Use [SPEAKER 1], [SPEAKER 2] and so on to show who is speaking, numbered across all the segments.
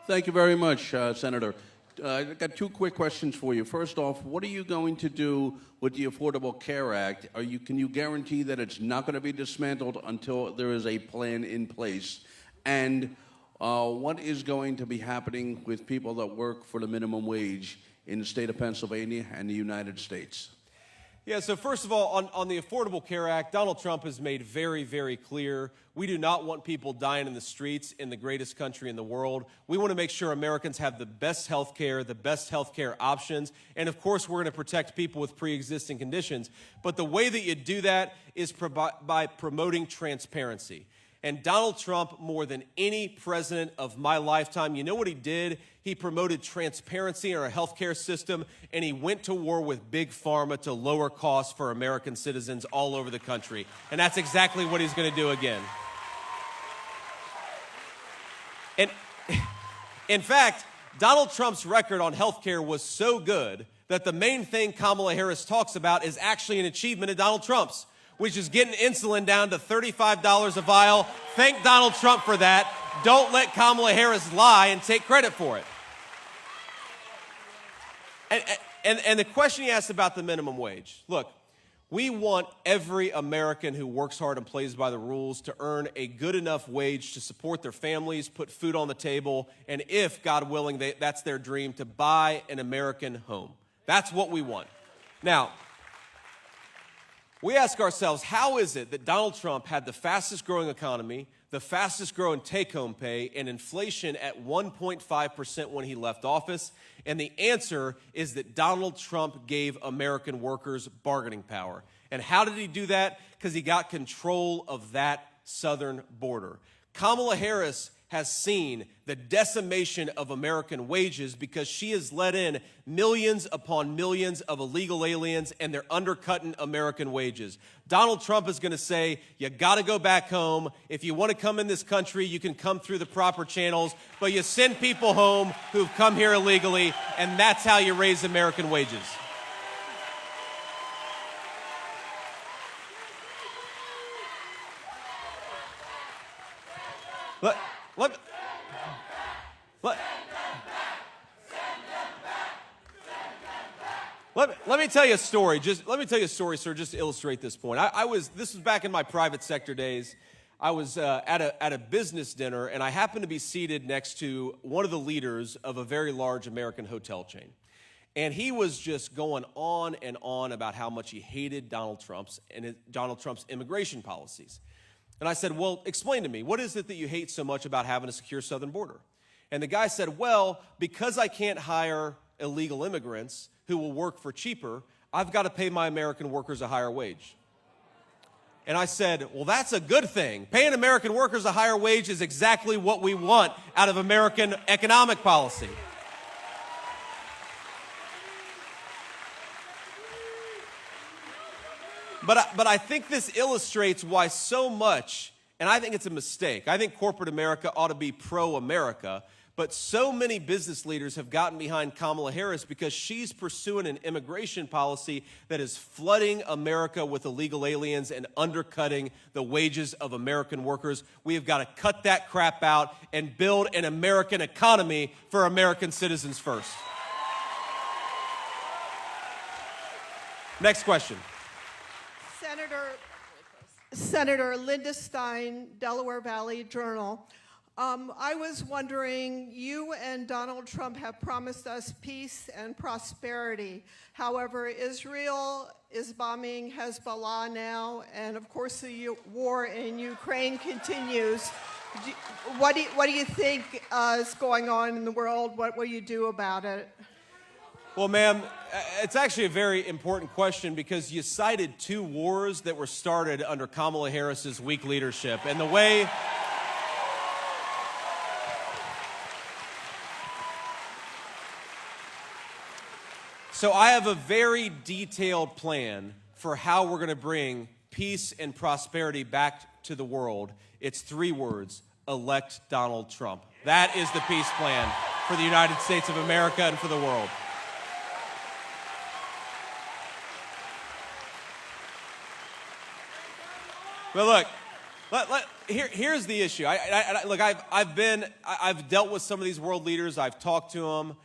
[SPEAKER 1] Thank you very much, Senator. I've got two quick questions for you. First off, what are you going to do with the Affordable Care Act? Can you guarantee that it's not going to be dismantled until there is a plan in place? And what is going to be happening with people that work for the minimum wage in the state of Pennsylvania and the United States?
[SPEAKER 2] Yeah, so first of all, on the Affordable Care Act, Donald Trump has made very, very clear we do not want people dying in the streets in the greatest country in the world. We want to make sure Americans have the best health care, the best health care options, and of course we're going to protect people with pre-existing conditions. But the way that you do that is by promoting transparency. And Donald Trump, more than any president of my lifetime, you know what he did? He promoted transparency in our healthcare system, and he went to war with Big Pharma to lower costs for American citizens all over the country. And that's exactly what he's going to do again. And in fact, Donald Trump's record on healthcare was so good that the main thing Kamala Harris talks about is actually an achievement of Donald Trump's, which is getting insulin down to $35 a vial. Thank Donald Trump for that. Don't let Kamala Harris lie and take credit for it. And the question he asked about the minimum wage. Look, we want every American who works hard and plays by the rules to earn a good enough wage to support their families, put food on the table, and if, God willing, that's their dream, to buy an American home. That's what we want. Now, we ask ourselves, how is it that Donald Trump had the fastest growing economy, the fastest growing take-home pay, and inflation at 1.5% when he left office? And the answer is that Donald Trump gave American workers bargaining power. And how did he do that? Because he got control of that southern border. Kamala Harris has seen the decimation of American wages because she has let in millions upon millions of illegal aliens, and they're undercutting American wages. Donald Trump is going to say, you got to go back home. If you want to come in this country, you can come through the proper channels, but you send people home who've come here illegally, and that's how you raise American wages. Let me tell you a story. Let me tell you a story, sir, just to illustrate this point. This was back in my private sector days. I was at a business dinner, and I happened to be seated next to one of the leaders of a very large American hotel chain. And he was just going on and on about how much he hated Donald Trump's immigration policies. And I said, well, explain to me, what is it that you hate so much about having a secure southern border? And the guy said, well, because I can't hire illegal immigrants who will work for cheaper, I've got to pay my American workers a higher wage. And I said, well, that's a good thing. Paying American workers a higher wage is exactly what we want out of American economic policy. But I think this illustrates why so much, and I think it's a mistake. I think corporate America ought to be pro-America, but so many business leaders have gotten behind Kamala Harris because she's pursuing an immigration policy that is flooding America with illegal aliens and undercutting the wages of American workers. We have got to cut that crap out and build an American economy for American citizens first. Next question.
[SPEAKER 3] Senator Linda Stein, Delaware Valley Journal. I was wondering, you and Donald Trump have promised us peace and prosperity. However, Israel is bombing Hezbollah now, and of course the war in Ukraine continues. What do you think is going on in the world? What will you do about it?
[SPEAKER 2] Well, ma'am, it's actually a very important question because you cited two wars that were started under Kamala Harris's weak leadership. And the way... So I have a very detailed plan for how we're going to bring peace and prosperity back to the world. It's 3 words: elect Donald Trump. That is the peace plan for the United States of America and for the world. But look, Here's the issue. Look, I've dealt with some of these world leaders. I've talked to them.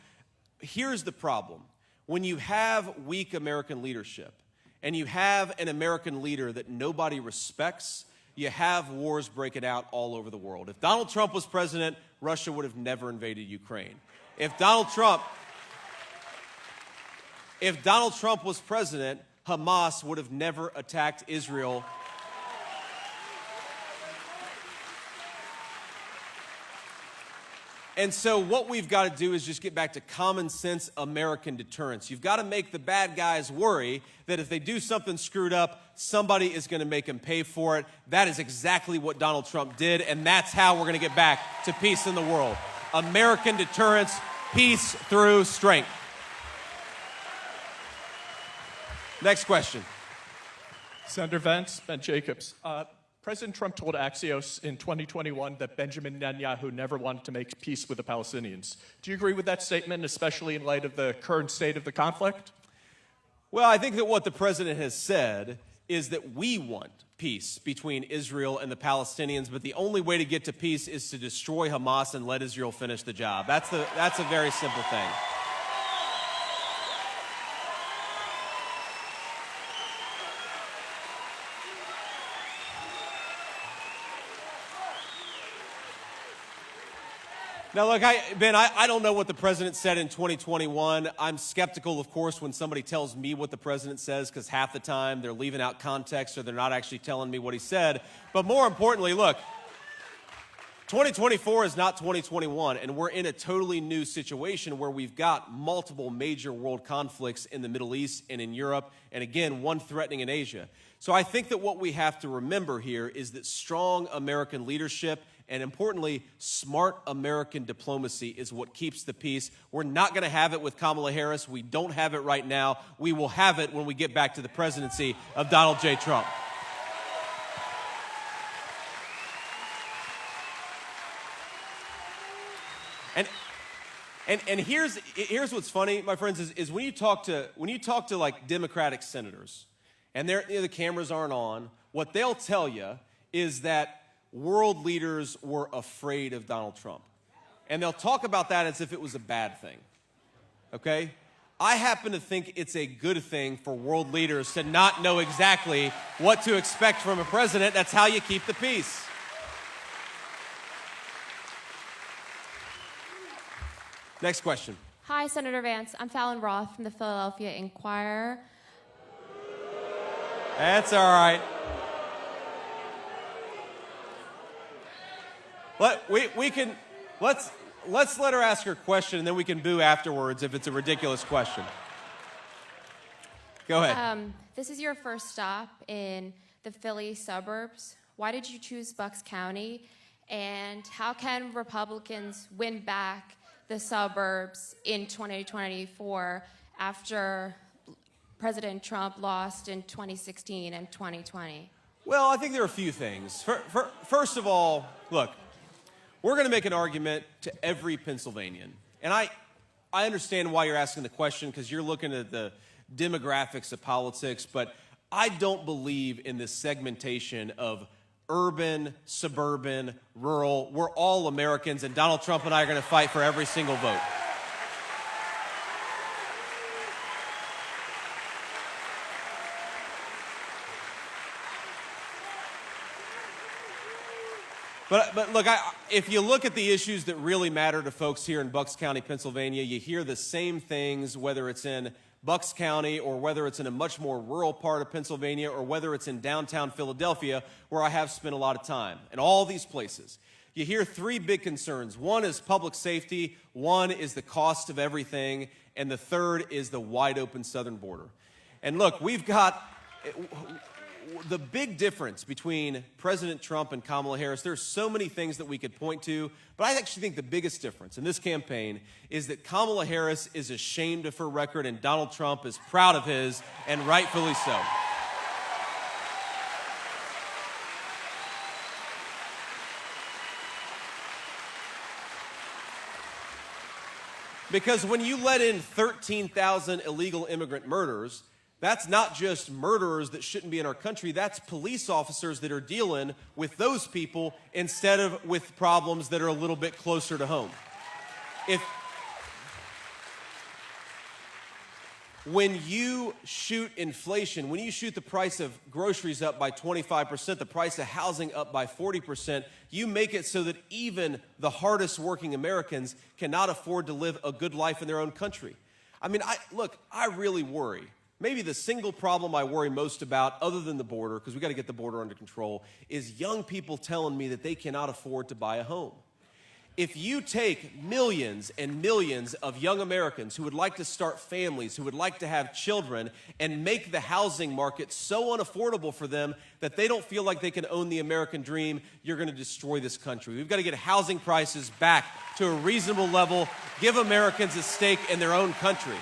[SPEAKER 2] Here's the problem. When you have weak American leadership and you have an American leader that nobody respects, you have wars breaking out all over the world. If Donald Trump was president, Russia would have never invaded Ukraine. If Donald Trump was president, Hamas would have never attacked Israel. And so what we've got to do is just get back to common sense American deterrence. You've got to make the bad guys worry that if they do something screwed up, somebody is going to make them pay for it. That is exactly what Donald Trump did, and that's how we're going to get back to peace in the world. American deterrence, peace through strength. Next question.
[SPEAKER 4] Senator Vance, Ben Jacobs. President Trump told Axios in 2021 that Benjamin Netanyahu never wanted to make peace with the Palestinians. Do you agree with that statement, especially in light of the current state of the conflict?
[SPEAKER 2] Well, I think that what the president has said is that we want peace between Israel and the Palestinians, but the only way to get to peace is to destroy Hamas and let Israel finish the job. That's a very simple thing. Now, look, Ben, I don't know what the president said in 2021. I'm skeptical, of course, when somebody tells me what the president says, because half the time they're leaving out context or they're not actually telling me what he said. But more importantly, look, 2024 is not 2021, and we're in a totally new situation where we've got multiple major world conflicts in the Middle East and in Europe, and again, one threatening in Asia. So I think that what we have to remember here is that strong American leadership and importantly, smart American diplomacy is what keeps the peace. We're not going to have it with Kamala Harris. We don't have it right now. We will have it when we get back to the presidency of Donald J. Trump. And here's what's funny, my friends, is when you talk to like Democratic senators, and the cameras aren't on, what they'll tell you is that world leaders were afraid of Donald Trump. And they'll talk about that as if it was a bad thing, okay? I happen to think it's a good thing for world leaders to not know exactly what to expect from a president. That's how you keep the peace. Next question.
[SPEAKER 5] Hi, Senator Vance. I'm Fallon Roth from the Philadelphia Inquirer.
[SPEAKER 2] That's all right. Let's let her ask her question, and then we can boo afterwards if it's a ridiculous question. Go ahead.
[SPEAKER 5] This is your first stop in the Philly suburbs. Why did you choose Bucks County? And how can Republicans win back the suburbs in 2024 after President Trump lost in 2016 and 2020?
[SPEAKER 2] Well, I think there are a few things. First of all, look, we're going to make an argument to every Pennsylvanian. And I understand why you're asking the question, because you're looking at the demographics of politics, but I don't believe in this segmentation of urban, suburban, rural. We're all Americans, and Donald Trump and I are going to fight for every single vote. But look, if you look at the issues that really matter to folks here in Bucks County, Pennsylvania, you hear the same things, whether it's in Bucks County or whether it's in a much more rural part of Pennsylvania or whether it's in downtown Philadelphia, where I have spent a lot of time. In all these places, you hear three big concerns. One is public safety, one is the cost of everything, and the third is the wide open southern border. And look, we've got the big difference between President Trump and Kamala Harris. There's so many things that we could point to, but I actually think the biggest difference in this campaign is that Kamala Harris is ashamed of her record and Donald Trump is proud of his, and rightfully so. Because when you let in 13,000 illegal immigrant murders, That's not just murderers that shouldn't be in our country. That's police officers that are dealing with those people instead of with problems that are a little bit closer to home. When you shoot inflation, when you shoot the price of groceries up by 25%, the price of housing up by 40%, you make it so that even the hardest working Americans cannot afford to live a good life in their own country. I mean, I really worry. Maybe the single problem I worry most about, other than the border, because we got to get the border under control, is young people telling me that they cannot afford to buy a home. If you take millions and millions of young Americans who would like to start families, who would like to have children, and make the housing market so unaffordable for them that they don't feel like they can own the American dream, you're going to destroy this country. We've got to get housing prices back to a reasonable level, give Americans a stake in their own country.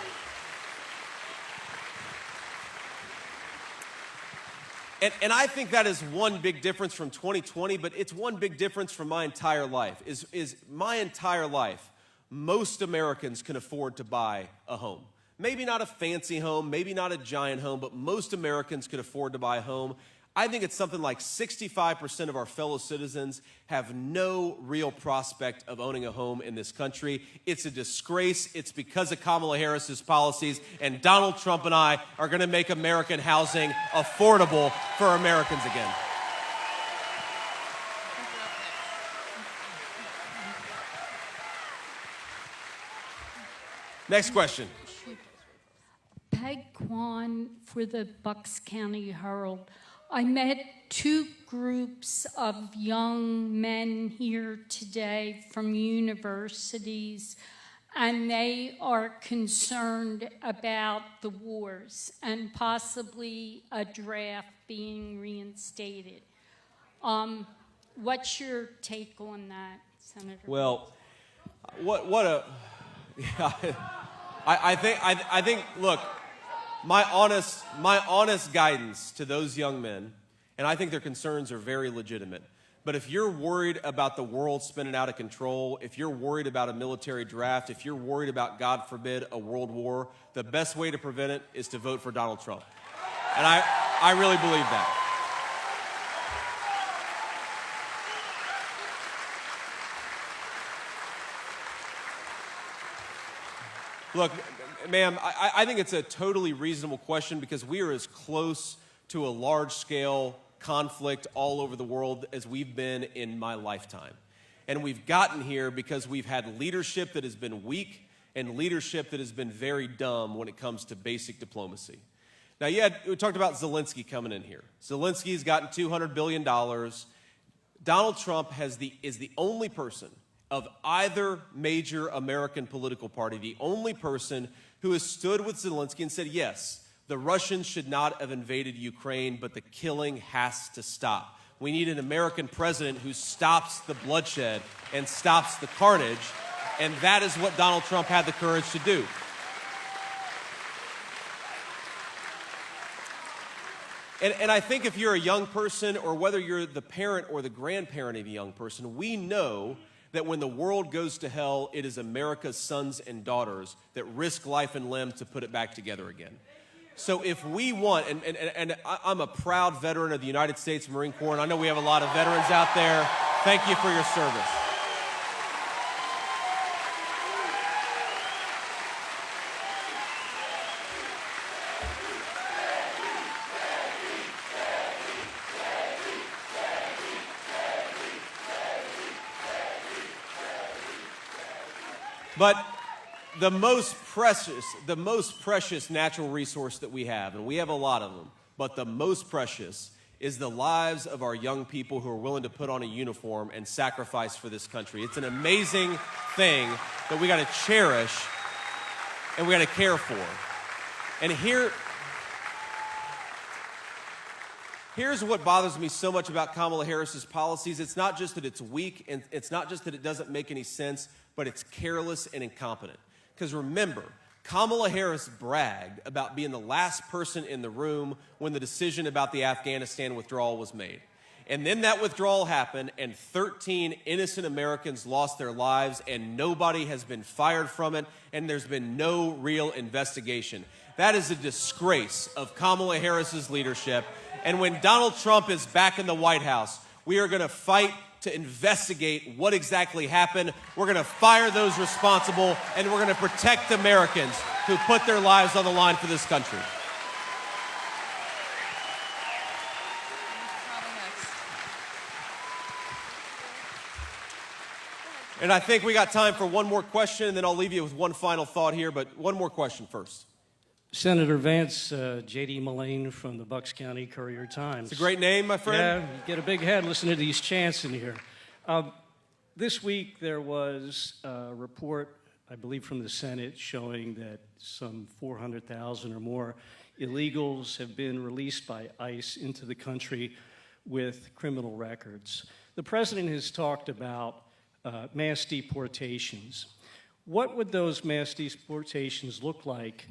[SPEAKER 2] And I think that is one big difference from 2020, but it's one big difference from my entire life, is my entire life, most Americans can afford to buy a home. Maybe not a fancy home, maybe not a giant home, but most Americans could afford to buy a home. I think it's something like 65% of our fellow citizens have no real prospect of owning a home in this country. It's a disgrace. It's because of Kamala Harris's policies, and Donald Trump and I are going to make American housing affordable for Americans again. Next question.
[SPEAKER 6] Peg Kwan for the Bucks County Herald. I met two groups of young men here today from universities, and they are concerned about the wars and possibly a draft being reinstated. What's your take on that, Senator?
[SPEAKER 2] Well, I think, look, my honest guidance to those young men, and I think their concerns are very legitimate, but if you're worried about the world spinning out of control, if you're worried about a military draft, if you're worried about, God forbid, a world war, the best way to prevent it is to vote for Donald Trump. And I really believe that. Look, ma'am, I think it's a totally reasonable question because we are as close to a large-scale conflict all over the world as we've been in my lifetime. And we've gotten here because we've had leadership that has been weak and leadership that has been very dumb when it comes to basic diplomacy. Now, we talked about Zelensky coming in here. Zelensky's gotten $200 billion. Donald Trump is the only person of either major American political party, the only person who has stood with Zelensky and said, yes, the Russians should not have invaded Ukraine, but the killing has to stop. We need an American president who stops the bloodshed and stops the carnage, and that is what Donald Trump had the courage to do. And I think if you're a young person, or whether you're the parent or the grandparent of a young person, we know that when the world goes to hell, it is America's sons and daughters that risk life and limb to put it back together again. So if we want, and I'm a proud veteran of the United States Marine Corps, and I know we have a lot of veterans out there. Thank you for your service. But the most precious natural resource that we have, and we have a lot of them, but the most precious is the lives of our young people who are willing to put on a uniform and sacrifice for this country. It's an amazing thing that we got to cherish and we got to care for. And here's what bothers me so much about Kamala Harris's policies. It's not just that it's weak, and it's not just that it doesn't make any sense, but it's careless and incompetent. Because remember, Kamala Harris bragged about being the last person in the room when the decision about the Afghanistan withdrawal was made. And then that withdrawal happened, and 13 innocent Americans lost their lives, and nobody has been fired from it, and there's been no real investigation. That is a disgrace of Kamala Harris's leadership. And when Donald Trump is back in the White House, we are going to fight to investigate what exactly happened. We're going to fire those responsible, and we're going to protect Americans who put their lives on the line for this country. And I think we got time for one more question, and then I'll leave you with one final thought here, but one more question first.
[SPEAKER 7] Senator Vance, J.D. Mullane from the Bucks County Courier-Times.
[SPEAKER 2] It's a great name, my friend.
[SPEAKER 7] Yeah, you get a big head listening to these chants in here. This week there was a report, I believe from the Senate, showing that some 400,000 or more illegals have been released by ICE into the country with criminal records. The president has talked about mass deportations. What would those mass deportations look like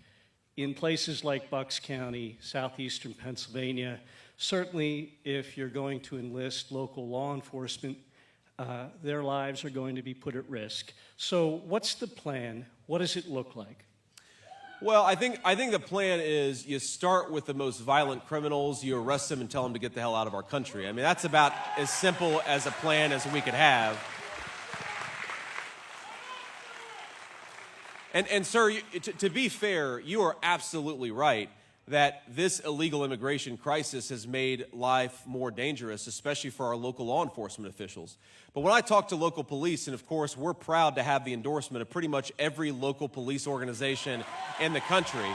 [SPEAKER 7] in places like Bucks County, southeastern Pennsylvania? Certainly, if you're going to enlist local law enforcement, their lives are going to be put at risk. So what's the plan? What does it look like?
[SPEAKER 2] Well, I think the plan is you start with the most violent criminals, you arrest them and tell them to get the hell out of our country. I mean, that's about as simple as a plan as we could have. And sir, to be fair, you are absolutely right that this illegal immigration crisis has made life more dangerous, especially for our local law enforcement officials. But when I talk to local police, and of course we're proud to have the endorsement of pretty much every local police organization in the country,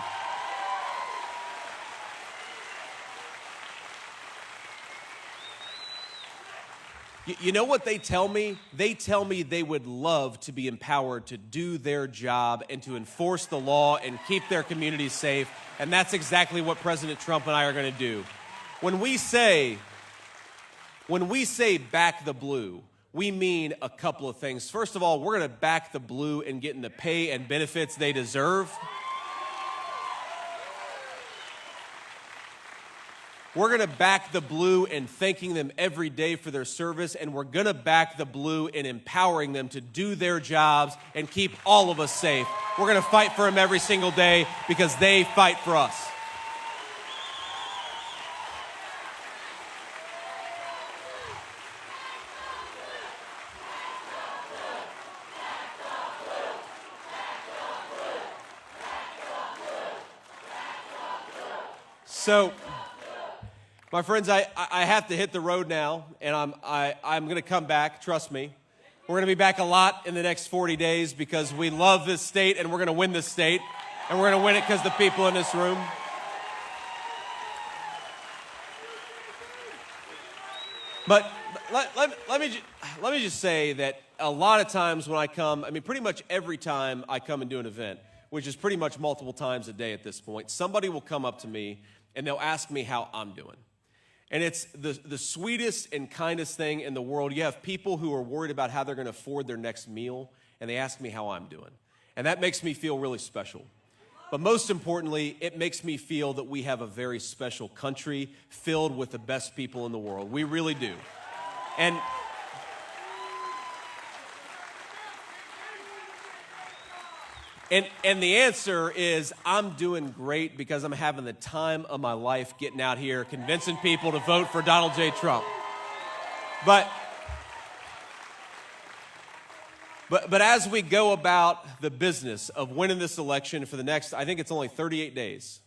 [SPEAKER 2] you know what they tell me? They tell me they would love to be empowered to do their job and to enforce the law and keep their communities safe. And that's exactly what President Trump and I are going to do. When we say back the blue, we mean a couple of things. First of all, we're going to back the blue and getting the pay and benefits they deserve. We're going to back the blue in thanking them every day for their service, and we're going to back the blue in empowering them to do their jobs and keep all of us safe. We're going to fight for them every single day because they fight for us. So, my friends, I have to hit the road now, and I'm going to come back, trust me. We're going to be back a lot in the next 40 days because we love this state, and we're going to win this state, and we're going to win it because the people in this room. But let me just say that a lot of times when I come, I mean, pretty much every time I come and do an event, which is pretty much multiple times a day at this point, somebody will come up to me, and they'll ask me how I'm doing. And it's the sweetest and kindest thing in the world. You have people who are worried about how they're going to afford their next meal, and they ask me how I'm doing. And that makes me feel really special. But most importantly, it makes me feel that we have a very special country filled with the best people in the world. We really do. And the answer is I'm doing great because I'm having the time of my life getting out here, convincing people to vote for Donald J. Trump. But as we go about the business of winning this election for the next, I think it's only 38 days.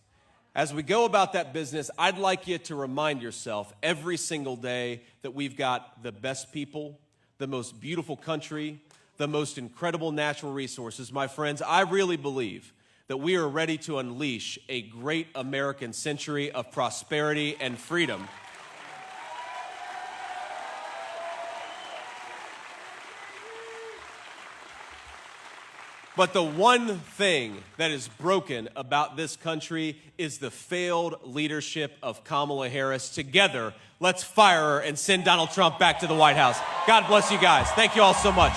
[SPEAKER 2] As we go about that business, I'd like you to remind yourself every single day that we've got the best people, the most beautiful country, the most incredible natural resources. My friends, I really believe that we are ready to unleash a great American century of prosperity and freedom. But the one thing that is broken about this country is the failed leadership of Kamala Harris. Together, let's fire her and send Donald Trump back to the White House. God bless you guys. Thank you all so much.